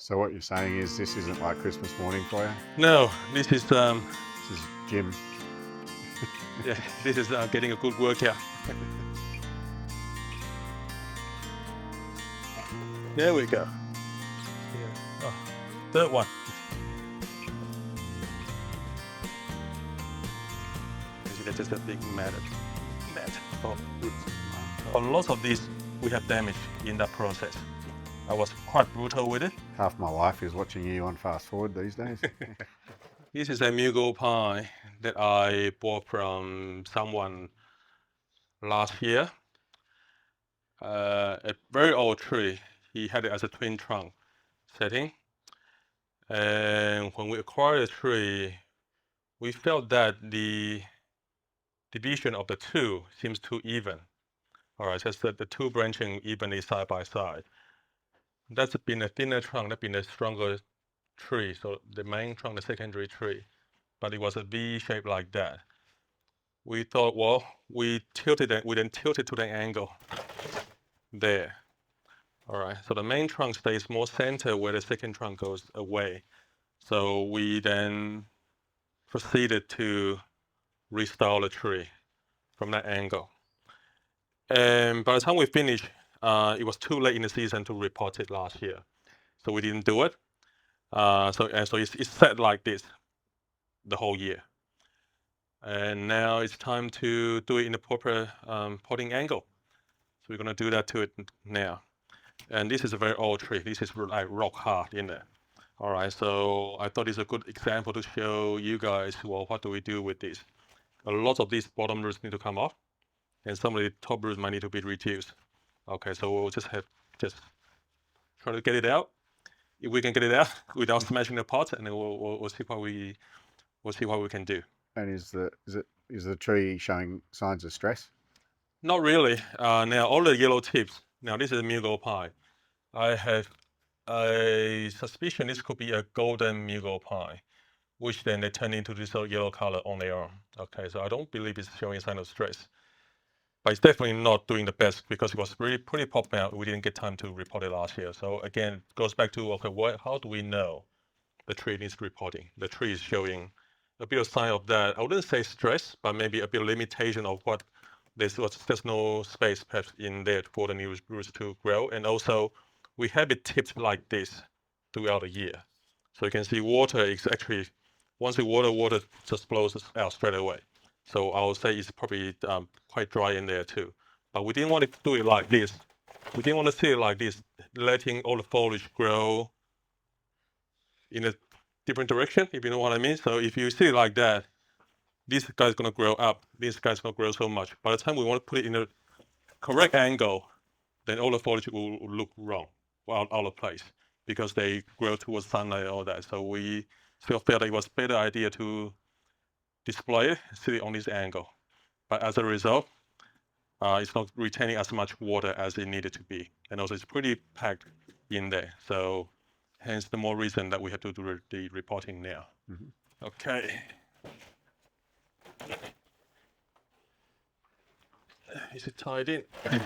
So what you're saying is this isn't like Christmas morning for you? No, this is This is gym. yeah, this is getting a good workout. There we go. Yeah. Oh, third one. That's just a big mat of roots. A lot of these we have damage in that process. I was quite brutal with it. Half my life is watching you on fast forward these days. This is a Mugo Pine that I bought from someone last year. A very old tree. He had it as a twin trunk setting. And when we acquired the tree, we felt that the division of the two seems too even. All right, just that the two branching evenly side by side. That's been a thinner trunk, that's been a stronger tree. So the main trunk, the secondary tree, but it was a V shape like that. We thought, well, we then tilted to the angle there. All right, so the main trunk stays more center where the second trunk goes away. So we then proceeded to restyle the tree from that angle. And by the time we finished, it was too late in the season to repot it last year. So we didn't do it. So it's set like this the whole year. And now it's time to do it in the proper potting angle. So we're going to do that to it now. And this is a very old tree. This is like rock hard in there. All right, so I thought it's a good example to show you guys, well, what do we do with this? A lot of these bottom roots need to come off, and some of the top roots might need to be reduced. Okay, so we'll just try to get it out. If we can get it out without smashing the pot, and then we'll see what we can do. And is the tree showing signs of stress? Not really. Now all the yellow tips. Now this is a Mugo Pine. I have a suspicion this could be a golden Mugo Pine, which then they turn into this yellow color on their own. Okay, so I don't believe it's showing a sign of stress. But it's definitely not doing the best because it was really pretty popping out. We didn't get time to repot it last year. So again, it goes back to, okay, how do we know the tree needs repotting? The tree is showing a bit of sign of that. I wouldn't say stress, but maybe a bit of limitation of what there's no space perhaps in there for the new roots to grow. And also, we have it tipped like this throughout the year. So you can see water is actually, once the water just flows out straight away. So I would say it's probably quite dry in there too. But we didn't want to do it like this. We didn't want to see it like this, letting all the foliage grow in a different direction, if you know what I mean. So if you see it like that, this guy's going to grow up. This guy's going to grow so much. By the time we want to put it in a correct angle, then all the foliage will look wrong, out of place, because they grow towards sunlight and all that. So we still felt it was a better idea to display it, sit it on this angle. But as a result, it's not retaining as much water as it needed to be. And also it's pretty packed in there. So hence the more reason that we have to do the repotting now. Mm-hmm. Okay. Is it tied in? Okay,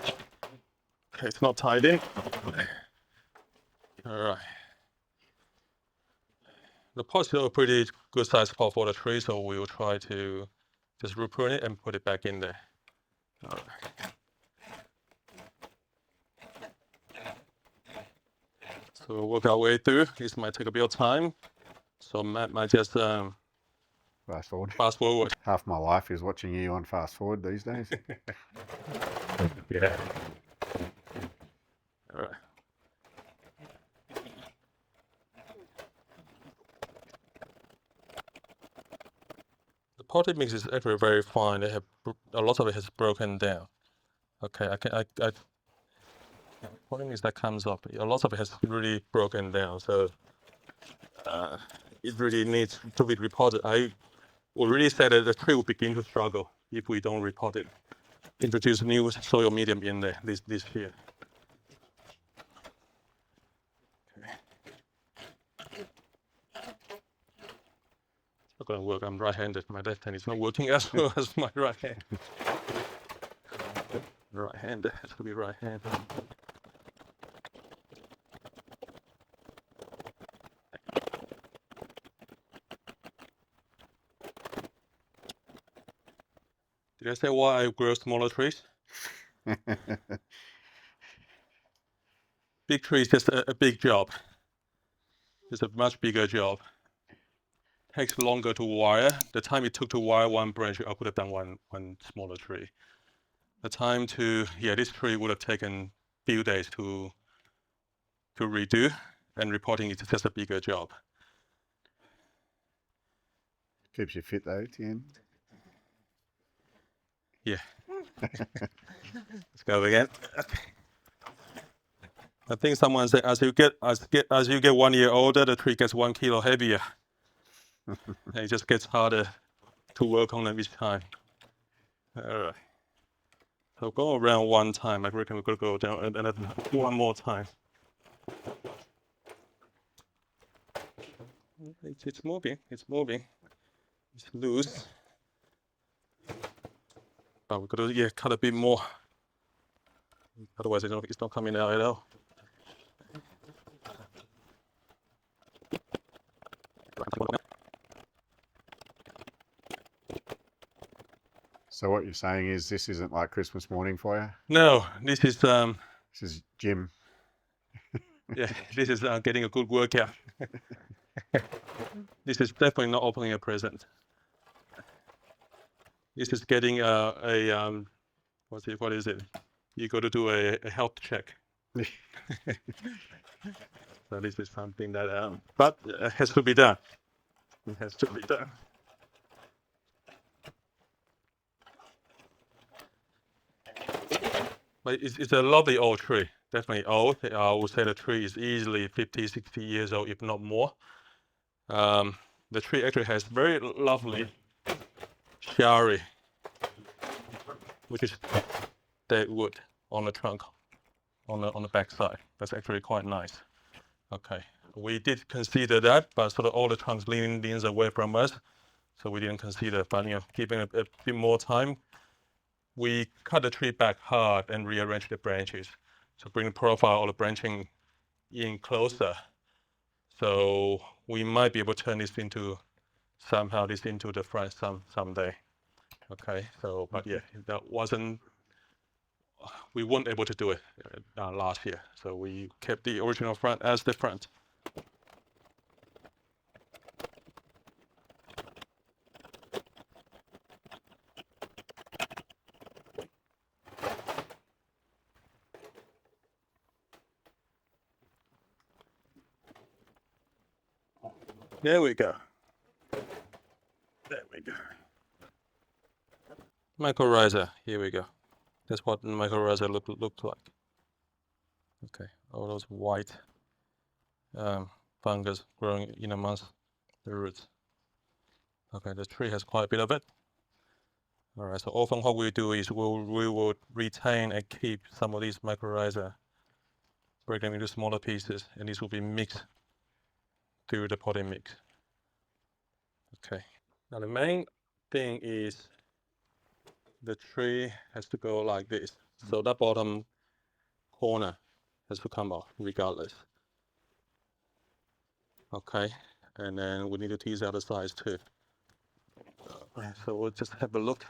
it's not tied in. All right. The pot's still a pretty good size pot for the tree, so we will try to just root prune it and put it back in there. All right. So we'll work our way through. This might take a bit of time, so Matt might just Fast forward. fast forward. Half my life is watching you on fast forward these days. Yeah. All right. The potting mix is actually very fine. They have a lot of it has broken down. Okay, potting mix that comes up, a lot of it has really broken down. So it really needs to be repotted. I would really say that the tree will begin to struggle if we don't repot it. Introduce new soil medium in there this year. Okay. It's not going to work. I'm right-handed. My left hand is not working as well as my right hand. Right-handed. It has to be right-handed. Did I say why I grow smaller trees? Big tree is just a big job. It's a much bigger job. Takes longer to wire. The time it took to wire one branch, I could have done one smaller tree. The time to, this tree would have taken few days to redo, and repotting is just a bigger job. Keeps you fit though, Tien. Yeah. Let's go again. I think someone said as you get 1 year older, the tree gets 1 kilo heavier. And it just gets harder to work on them each time. All right. So go around one time. I reckon we're gonna go down and then one more time. It's moving. It's moving. It's loose. But we're gonna cut a bit more. Otherwise, it's not coming out at all. So what you're saying is this isn't like Christmas morning for you? No, this is This is gym. yeah, this is getting a good workout. This is definitely not opening a present. This is getting what is it? You got to do a health check. So this is something that but it has to be done. It has to be done. But it's a lovely old tree. Definitely old. I would say the tree is easily 50, 60 years old, if not more. The tree actually has very lovely shari, which is dead wood on the trunk, on the back side. That's actually quite nice. Okay, we did consider that, but sort of all the trunks leans away from us, so we didn't consider. But given a bit more time, we cut the tree back hard and rearrange the branches, so bring the profile of the branching in closer. So we might be able to turn this into the front someday. Okay, so but that wasn't. We weren't able to do it last year, so we kept the original front as the front. There we go. There we go. Mycorrhiza, here we go. That's what mycorrhiza looked like. Okay, all those white fungus growing in amongst the roots. Okay, the tree has quite a bit of it. All right, so often what we do is we will retain and keep some of these mycorrhiza, break them into smaller pieces, and these will be mixed through the potting mix. Okay, now the main thing is the tree has to go like this. So that bottom corner has to come off regardless. Okay, and then we need to tease out the sides too. So we'll just have a look.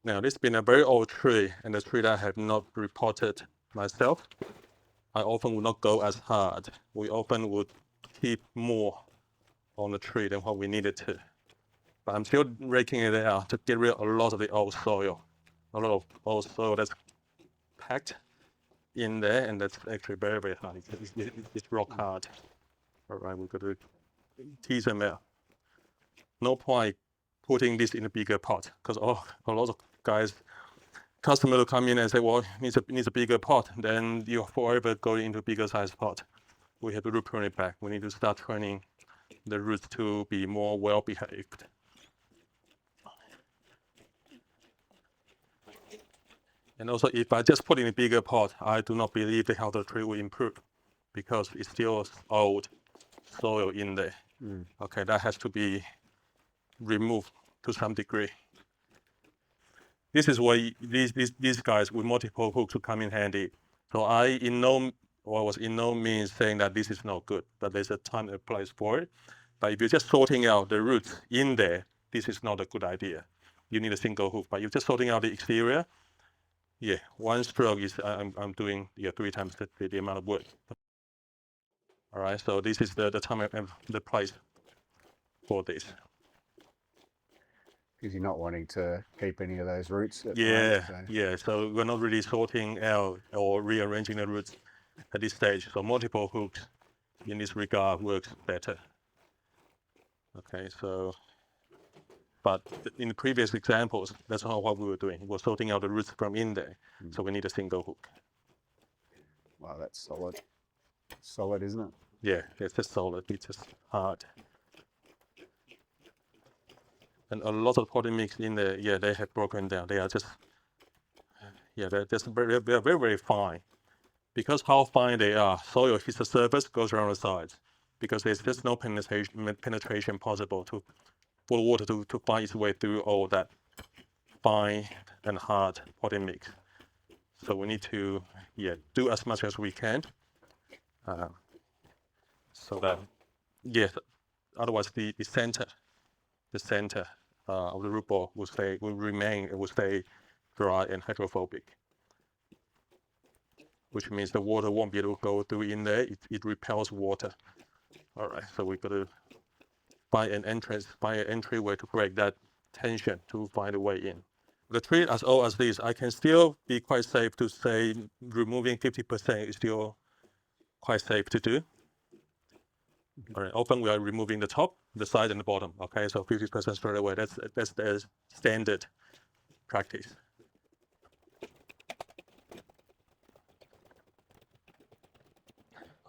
Now this has been a very old tree, and the tree that I have not repotted myself. I often would not go as hard. We often would keep more on the tree than what we needed to. But I'm still raking it out to get rid of a lot of the old soil. A lot of old soil that's packed in there, and that's actually very, very hard. It's rock hard. All right, we've got to tease them out. No point putting this in a bigger pot, because a lot of customers will come in and say, well, it needs a bigger pot. Then you forever go into a bigger size pot. We have to root prune it back. We need to start training the roots to be more well behaved. And also, if I just put in a bigger pot, I do not believe the health of the tree will improve, because it's still old soil in there. Okay, that has to be removed to some degree. This is why these guys with multiple hooks will come in handy. So was in no means saying that this is not good, but there's a time and a place for it. But if you're just sorting out the roots in there, this is not a good idea. You need a single hook. But you're just sorting out the exterior. Yeah, one stroke is I'm doing 3 times the amount of work. All right, so this is the time and the price for this. Because you're not wanting to keep any of those roots at the Yeah, moment, so. yeah. So we're not really sorting out or rearranging the roots at this stage. So multiple hooks in this regard works better. Okay, so, but in the previous examples, that's not what we were doing. We're sorting out the roots from in there. So we need a single hook. Wow, that's solid. Solid, isn't it? Yeah, it's just solid, it's just hard. And a lot of potting mix in there, yeah, they have broken down. They are just, yeah, they're very, very fine. Because how fine they are, soil hits the surface, goes around the sides. Because there's just no penetration possible for the water to find its way through all that fine and hard potting mix. So we need to, do as much as we can. So that, otherwise the center of the root ball will stay dry and hydrophobic, which means the water won't be able to go through in there. It repels water. All right, so we've got to find an entryway to break that tension to find a way in. The tree as old as this, I can still be quite safe to say removing 50% is still quite safe to do. All right, often we are removing the top, the side, and the bottom. Okay, so 50% straight away. That's the standard practice.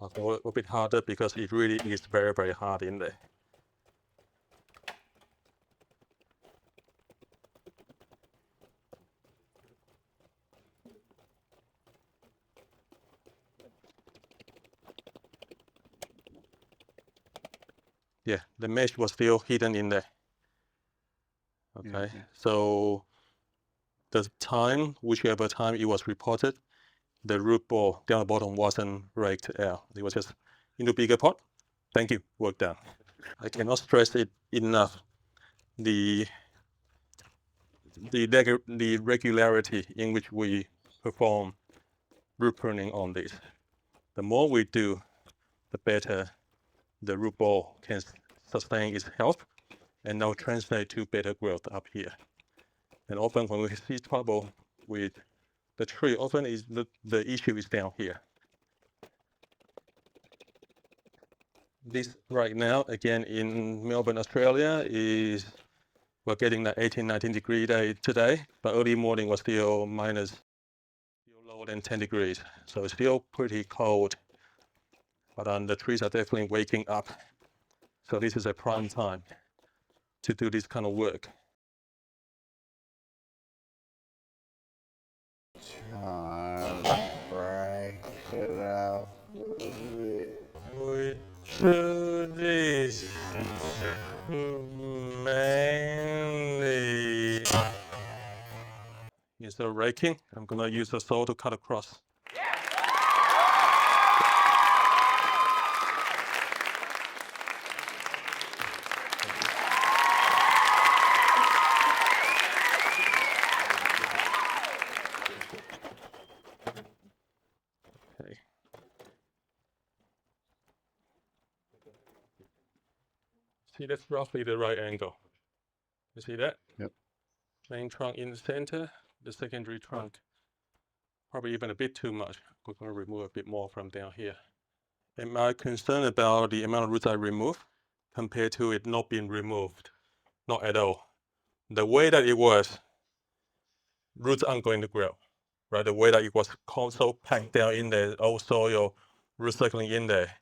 I'll go a bit harder because it really is very, very hard in there. Yeah, the mesh was still hidden in there. Okay, so the time, whichever time it was reported, the root ball down the bottom wasn't raked out. It was just into bigger pot. Thank you, work done. I cannot stress it enough. The regularity in which we perform root pruning on this. The more we do, the better the root ball can sustain its health and now translate to better growth up here. And often when we see trouble with the tree, often is the issue is down here. This right now, again in Melbourne, Australia, is we're getting that 18, 19 degree day today, but early morning was still minus, still lower than 10 degrees. So it's still pretty cold, but the trees are definitely waking up. So this is a prime time to do this kind of work. Break it up. We do this mainly. Instead of raking, I'm gonna use the saw to cut across. Okay. See, that's roughly the right angle. You see that? Yep. Main trunk in the center, the secondary trunk probably even a bit too much. We're going to remove a bit more from down here. Am I concerned about the amount of roots I remove compared to it not being removed? Not at all. The way that it was, roots aren't going to grow, right? The way that it was so packed down in there, old soil, root circling in there,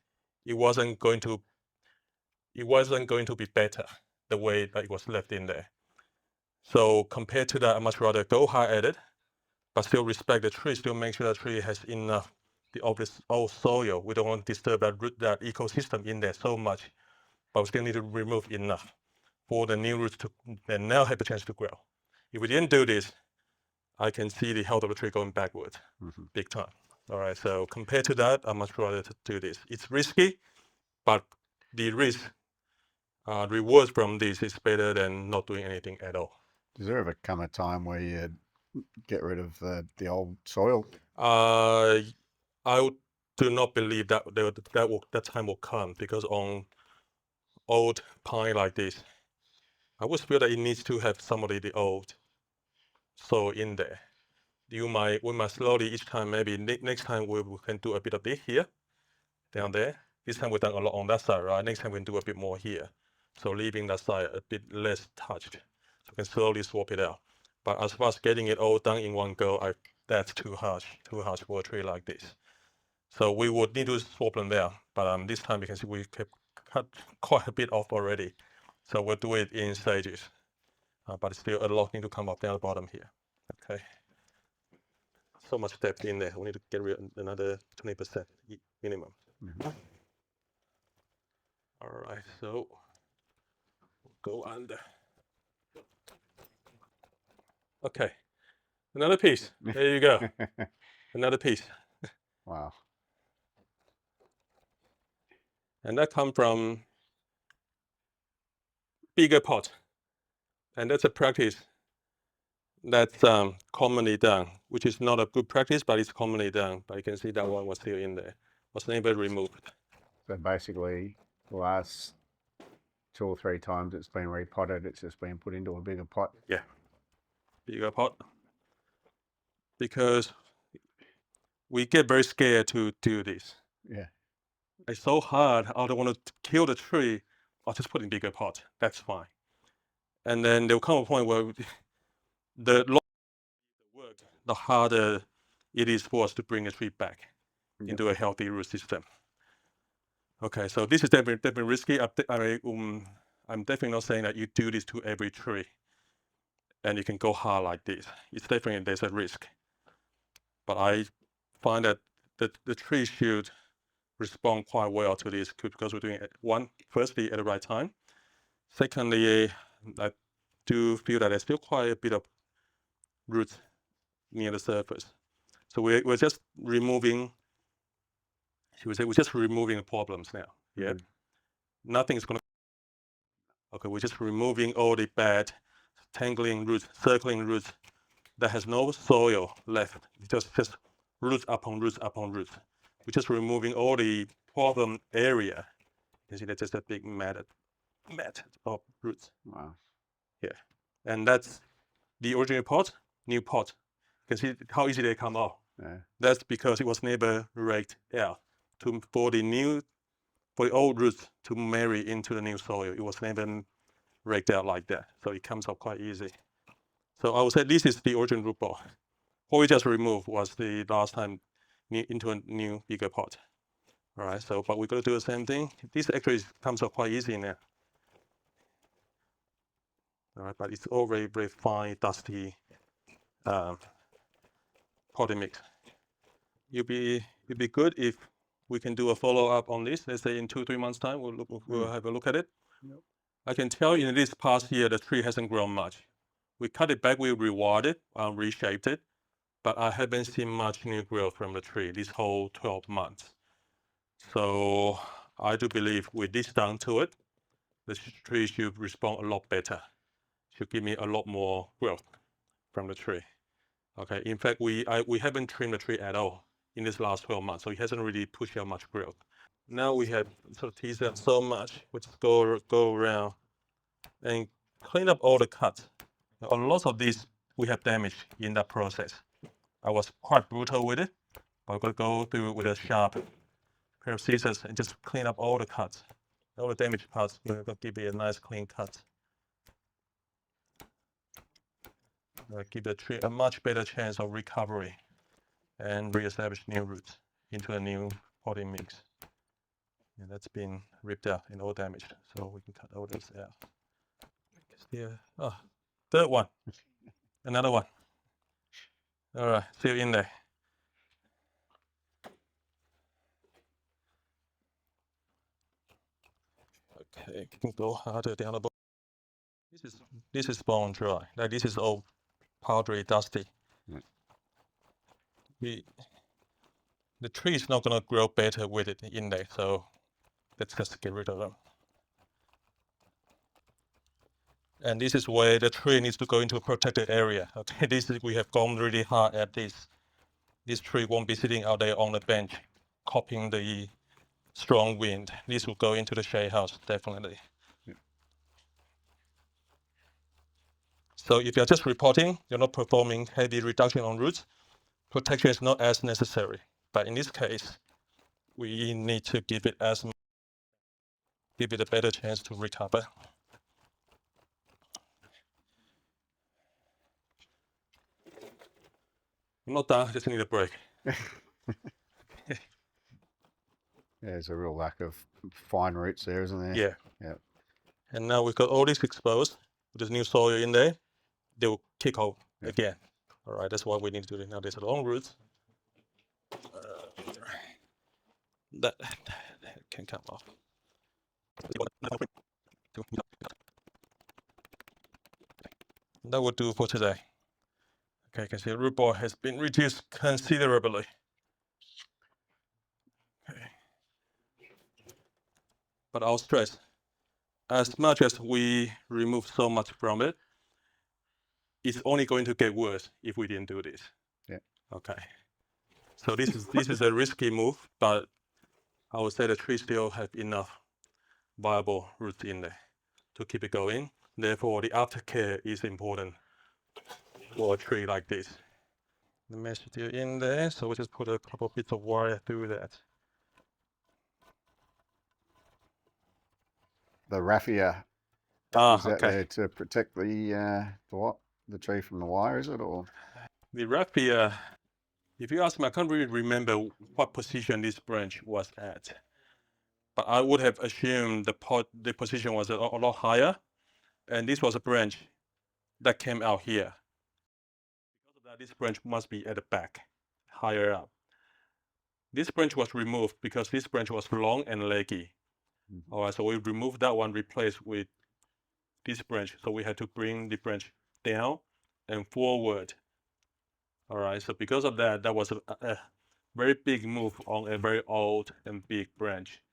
it wasn't going to be better the way that it was left in there. So compared to that, I much rather go hard at it, but still respect the tree, still make sure the tree has enough of this old soil. We don't want to disturb that ecosystem in there so much, but we still need to remove enough for the new roots to then now have a chance to grow. If we didn't do this, I can see the health of the tree going backwards, big time. All right, so compared to that, I much rather to do this. It's risky, but the risk reward from this is better than not doing anything at all. Does there ever come a time where you get rid of the old soil? I do not believe that time will come, because on old pine like this, I always feel that it needs to have some of the old soil in there. We might slowly each time, maybe next time we can do a bit of this here, down there. This time we've done a lot on that side, right? Next time we can do a bit more here. So leaving that side a bit less touched. So we can slowly swap it out. But as far as getting it all done in one go, that's too harsh for a tree like this. So we would need to swap them there. But this time you can see we cut quite a bit off already. So we'll do it in stages. But still a lot need to come up down the bottom here. Okay. So much depth in there. We need to get rid of another 20% minimum. Mm-hmm. All right, so we'll go under. Okay, another piece. There you go. Another piece. Wow. And that comes from bigger pot. And that's a practice that's commonly done, which is not a good practice, but it's commonly done. But you can see that one was still in there. Was never removed. So basically, the last 2 or 3 times it's been repotted, it's just been put into a bigger pot. Yeah, bigger pot. Because we get very scared to do this. Yeah. It's so hard. I don't want to kill the tree. I'll just put in bigger pot. That's fine. And then there'll come a point where the longer the work, the harder it is for us to bring the tree back into a healthy root system. Okay, so this is definitely risky. I'm definitely not saying that you do this to every tree and you can go hard like this. It's definitely, there's a risk. But I find that the tree should respond quite well to this because we're doing it, firstly, at the right time. Secondly, I do feel that there's still quite a bit of roots near the surface. So we're just removing, we're just removing the problems now. Yeah, nothing's gonna. Okay, we're just removing all the bad, tangling roots, circling roots that has no soil left. It's just roots upon roots upon roots. We're just removing all the problem area. You can see that's just a big mat of roots. Wow. Yeah, and that's the original pot, new pot. You can see how easy they come out. Yeah. That's because it was never raked out for the old roots to marry into the new soil. It was never raked out like that, so it comes out quite easy. So I would say this is the original root ball. What we just removed was the last time into a new bigger pot. All right, so but we're gonna do the same thing. This actually comes out quite easy now. All right, but it's all very, very fine, dusty potting mix. It'd be good if we can do a follow-up on this. Let's say in 2-3 months' time, we'll have a look at it. Yep. I can tell in this past year, the tree hasn't grown much. We cut it back, we reward it, reshaped it, but I haven't seen much new growth from the tree this whole 12 months. So I do believe with this done to it, the tree should respond a lot better. Should give me a lot more growth from the tree. Okay, in fact, we haven't trimmed the tree at all in this last 12 months, so it hasn't really pushed out much growth. Now we have sort of teased out so much, we just go around and clean up all the cuts. A lot of these we have damaged in that process. I was quite brutal with it, but I'm gonna go through with a sharp pair of scissors and just clean up all the cuts, all the damaged parts. We're gonna give it a nice clean cut. Give the tree a much better chance of recovery and reestablish new roots into a new potting mix. Yeah, that's been ripped out and all damaged, so we can cut all this out. Third one, another one. All right, still in there. Okay, can go harder down the bottom. This is bone dry. Like this is all powdery, dusty. The tree is not gonna grow better with it in there, so let's just get rid of them. And this is where the tree needs to go into a protected area. Okay, we have gone really hard at this. This tree won't be sitting out there on the bench, copying the strong wind. This will go into the shade house, definitely. Yeah. So if you're just repotting, you're not performing heavy reduction on roots, protection is not as necessary. But in this case, we need to give it a better chance to recover. I'm not done, I just need a break. There's a real lack of fine roots there, isn't there? Yeah. Yeah. And now we've got all this exposed with this new soil in there. They will kick off again. All right, that's what we need to do now. There's a long roots. That can come off. That will do for today. Okay, you can see the root ball has been reduced considerably. Okay. But I'll stress, as much as we remove so much from it, it's only going to get worse if we didn't do this. Yeah. Okay. So this is a risky move, but I would say the tree still have enough viable roots in there to keep it going. Therefore, the aftercare is important for a tree like this. The mesh still in there, so we just put a couple bits of wire through that. The raffia, is that there to protect the tree from the wire, is it? Or the raffia, if you ask me, I can't really remember what position this branch was at, but I would have assumed the position was a lot higher, and this was a branch that came out here. Because of that, this branch must be at the back, higher up. This branch was removed because this branch was long and leggy. All right, so we removed that one, replaced with this branch. So we had to bring the branch down and forward. All right, so because of that, that was a very big move on a very old and big branch.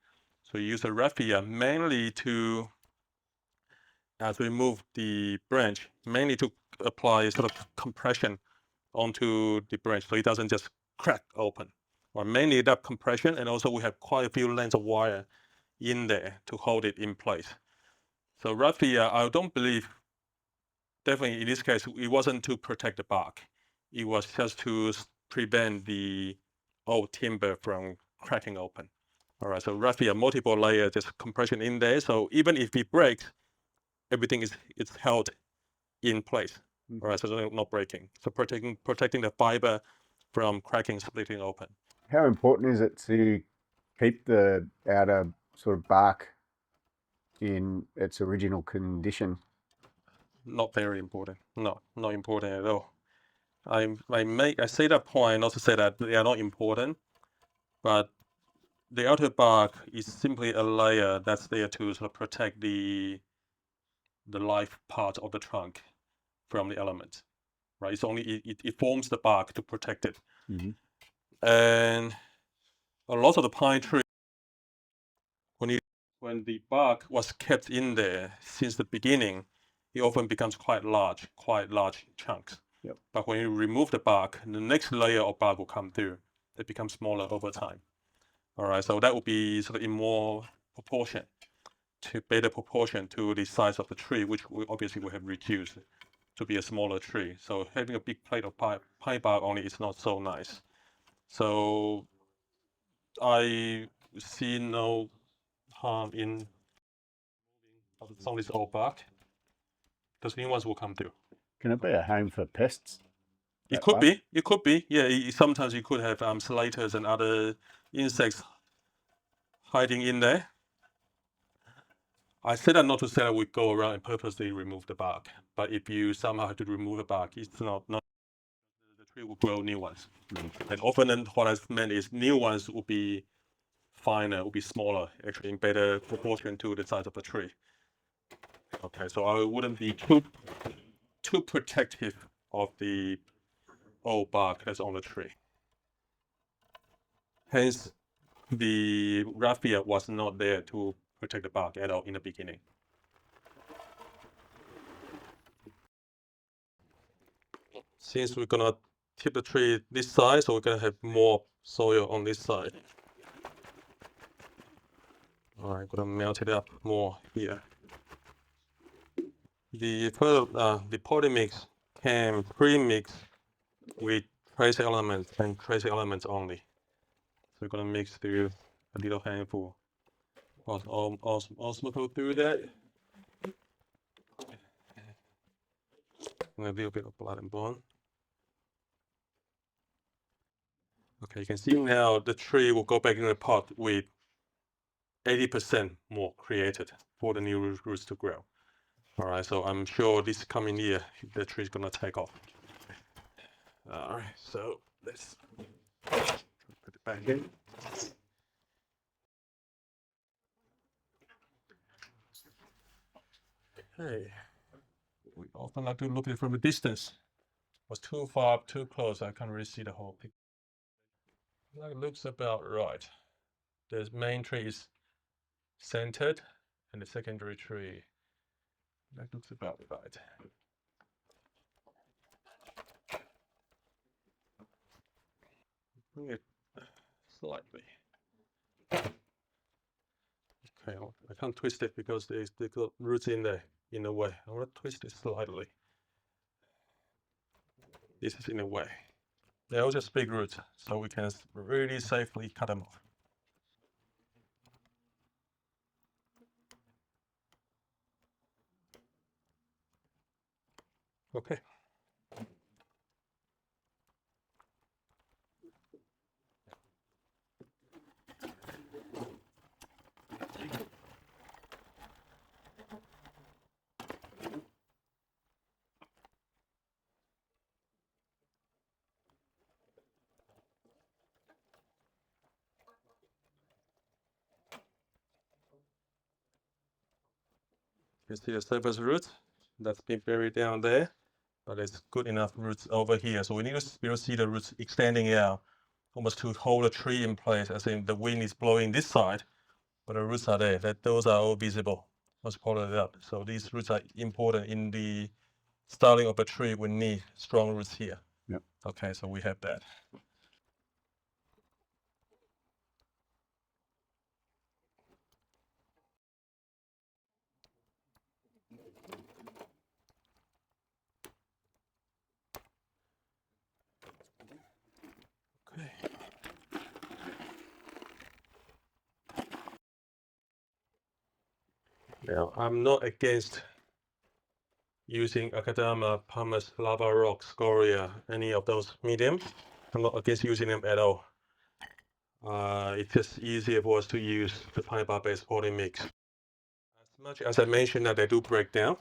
So you use a raffia mainly to, as we move the branch, mainly to apply sort of compression onto the branch so it doesn't just crack open. Or mainly that compression, and also we have quite a few lengths of wire in there to hold it in place. So raffia, I don't believe, definitely in this case, it wasn't to protect the bark. It was just to prevent the old timber from cracking open. All right, so raffia, multiple layer, just compression in there. So even if it breaks, everything is held in place. All right, so it's not breaking. So protecting the fiber from cracking, splitting open. how important is it to keep the outer sort of bark in its original condition? Not very important. No, not important at all. I say that point not to say that they are not important, but the outer bark is simply a layer that's there to sort of protect the life part of the trunk from the elements, right? It's only it forms the bark to protect it. And a lot of the pine tree, when the bark was kept in there since the beginning, it often becomes quite large chunks. Yep. But when you remove the bark, the next layer of bark will come through. It becomes smaller over time. All right, so that will be sort of in more proportion, better proportion to the size of the tree, which we obviously will have reduced to be a smaller tree. So having a big plate of pine bark only is not so nice. So I see no harm in some of this old bark, because new ones will come through. Can it be a home for pests? It could be. It could be. Yeah. Sometimes you could have slaters and other insects hiding in there. I say that not to say that we go around and purposely remove the bark, but if you somehow have to remove the bark, it's not the tree will grow new ones. And often what I've meant is new ones will be finer, will be smaller, actually in better proportion to the size of the tree. Okay, so I wouldn't be too protective of the old bark that's on the tree. Hence, the raffia was not there to protect the bark at all in the beginning. since we're gonna tip the tree this side, so we're gonna have more soil on this side. All right, gonna melt it up more here. The potting mix can pre-mix with trace elements and trace elements only. So we're gonna mix through a little handful. Also go through that. And a little bit of blood and bone. Okay, you can see now the tree will go back in the pot with 80% more created for the new roots to grow. All right, so I'm sure this coming year the tree is gonna take off. All right, so let's put it back in. Okay, we often like to look at it from a distance. Was too far, too close. I can't really see the whole picture. That looks about right. The main tree is centered, and the secondary tree. That looks about right. Bring it slightly. Okay, I can't twist it because there's got roots in there in a way. I want to twist it slightly. This is in a way. They're all just big roots, so we can really safely cut them off. Okay. You see the surface roots that's been buried down there, but it's good enough roots over here. So we need to be able to see the roots extending out almost to hold the tree in place, as in the wind is blowing this side, but the roots are there. Those are all visible. Let's call it up. So these roots are important in the styling of a tree. We need strong roots here. Yep. Okay, so we have that. Okay. Now, I'm not against using Akadama, pumice, lava rock, scoria, any of those medium. I'm not against using them at all. It's just easier for us to use the pine bark-based potting mix. As much as I mentioned that they do break down,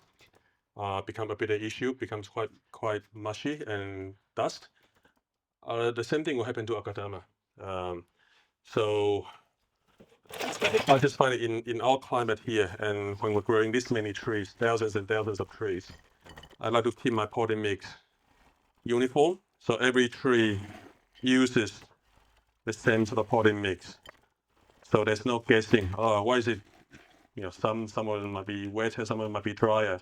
become a bit of issue, becomes quite mushy and dust. The same thing will happen to Akadama. So I just find it in our climate here, and when we're growing this many trees, thousands and thousands of trees, I like to keep my potting mix uniform. So every tree uses the same sort of potting mix. So there's no guessing, oh, why is it, some of them might be wetter, some of them might be drier.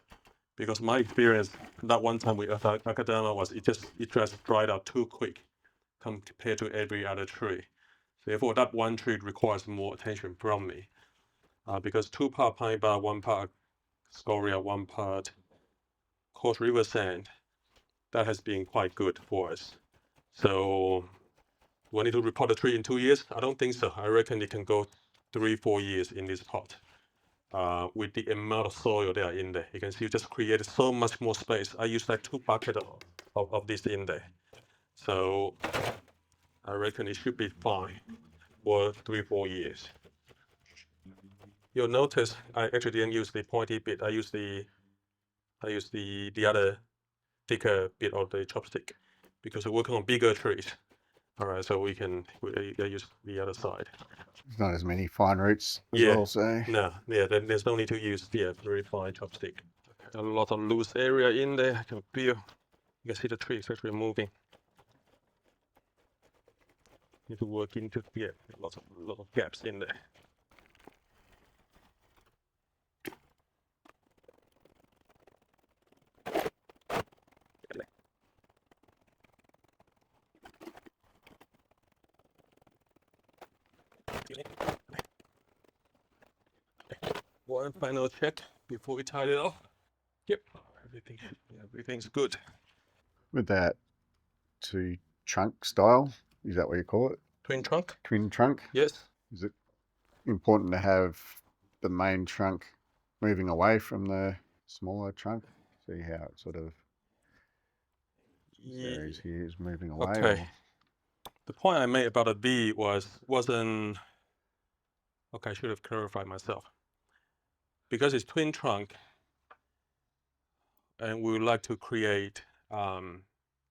Because my experience, that one time with Akadama was it just dried out too quick compared to every other tree. Therefore, that one tree requires more attention from me. Because 2 part pine bark, 1 part scoria, 1 part coarse river sand, that has been quite good for us. So do I need to repot the tree in 2 years? I don't think so. I reckon it can go 3-4 years in this pot. With the amount of soil there in there, you can see you just created so much more space. I used like 2 buckets of this in there. So I reckon it should be fine for 3-4 years. You'll notice I actually didn't use the pointy bit. I used the other thicker bit of the chopstick because we're working on bigger trees. All right, so we use the other side. There's not as many fine roots as well, so. No, then there's no need to use very fine chopstick. A lot of loose area in there. I can feel. You can see the tree is actually moving. Need to work into lot of gaps in there. one final check before we tie it off. Yep, everything's good. With that two trunk style, is that what you call it? Twin trunk? Twin trunk? Yes. Is it important to have the main trunk moving away from the smaller trunk? See how it sort of series here is moving away? Okay. Or? The point I made about a V wasn't okay. I should have clarified myself. Because it's twin trunk, and we would like to create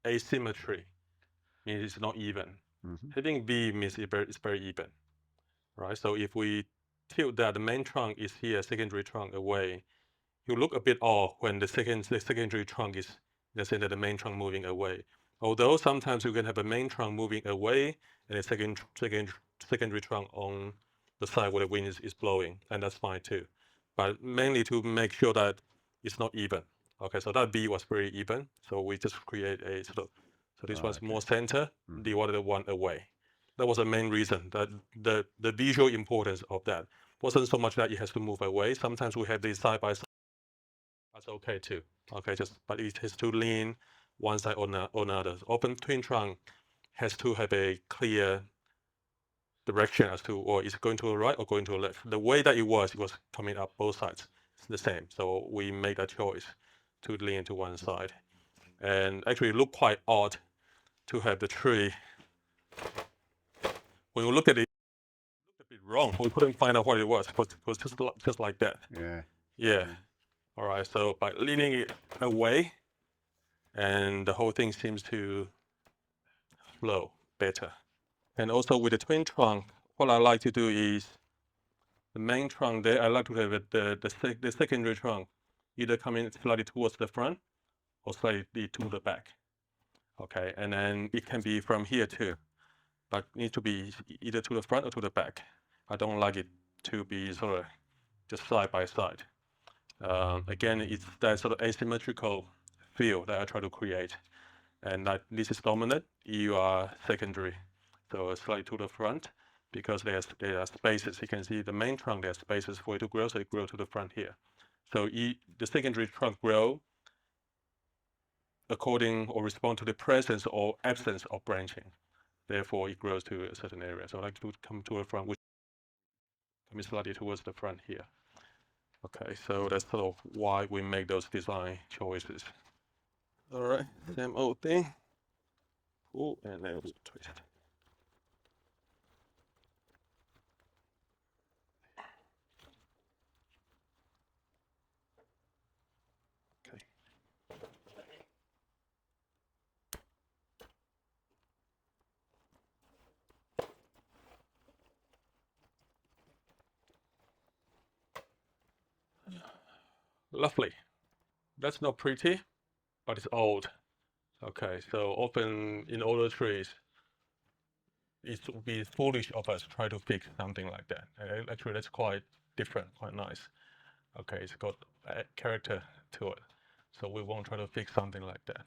asymmetry, means it's not even. Mm-hmm. Having V means it's very even, right? So if we tilt that the main trunk is here, secondary trunk away, you look a bit off when the secondary trunk is, let's say that the main trunk moving away. Although sometimes you can have a main trunk moving away and a secondary trunk on the side where the wind is blowing, and that's fine too. But mainly to make sure that it's not even. Okay, so that V was very even, so we just create a sort of, so this one's more center, the other one away. That was the main reason, that the visual importance of that wasn't so much that it has to move away. Sometimes we have these side by side. That's okay too. Okay, but it has to lean one side or another. Open twin trunk has to have a clear direction as to, or is it going to the right or going to the left. The way that it was coming up both sides. It's the same. So we made a choice to lean to one side. And actually it looked quite odd to have the tree. When we look at it, it looked a bit wrong. We couldn't find out what it was. It was just like that. Yeah. Yeah. All right, so by leaning it away, and the whole thing seems to flow better. And also with the twin trunk, what I like to do is the main trunk there, I like to have it, the secondary trunk either coming slightly towards the front or slightly to the back. Okay, and then it can be from here too, but it needs to be either to the front or to the back. I don't like it to be sort of just side by side. Again, it's that sort of asymmetrical feel that I try to create. And that this is dominant, you are secondary. So slightly to the front, because there are spaces. You can see the main trunk, there are spaces for it to grow, so it grows to the front here. So the secondary trunk grow according or respond to the presence or absence of branching. Therefore, it grows to a certain area. So I like to come to the front, which comes slightly towards the front here. Okay, so that's sort of why we make those design choices. All right, same old thing. Cool, and then we'll twist. Okay. Lovely. That's not pretty, but it's old. Okay, so often in older trees, it would be foolish of us to try to fix something like that. Actually, that's quite different, quite nice. Okay, it's got a character to it. So we won't try to fix something like that.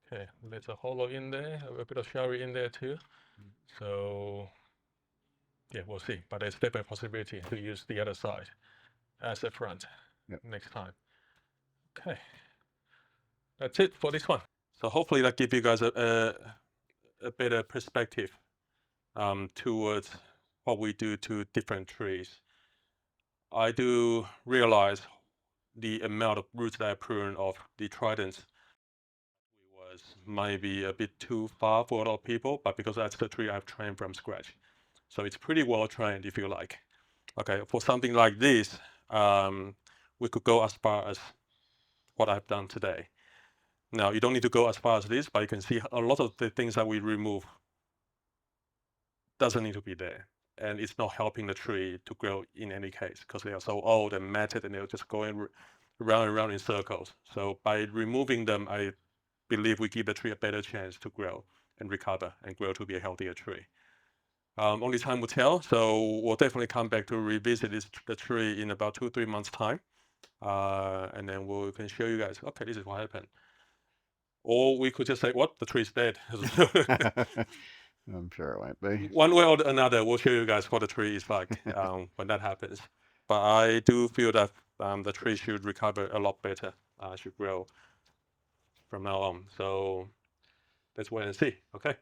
Okay, there's a hollow in there, a bit of sherry in there too. So yeah, we'll see. But there's definitely a possibility to use the other side as a front next time. Okay, that's it for this one. So hopefully that gives you guys a better perspective towards what we do to different trees. I do realize the amount of roots that I prune of the tridents was maybe a bit too far for a lot of people, but because that's the tree I've trained from scratch. So it's pretty well trained, if you like. Okay, for something like this, we could go as far as what I've done today. Now, you don't need to go as far as this, but you can see a lot of the things that we remove doesn't need to be there. And it's not helping the tree to grow in any case, because they are so old and matted and they're just going around and around in circles. So by removing them, I believe we give the tree a better chance to grow and recover and grow to be a healthier tree. Only time will tell, so we'll definitely come back to revisit the tree in about 2-3 months' time. And then we can show you guys, okay, this is what happened. Or we could just say, what, the tree's dead. I'm sure it won't be. One way or another, we'll show you guys what the tree is like when that happens. but I do feel that the tree should recover a lot better, should grow from now on. So let's wait and see. Okay.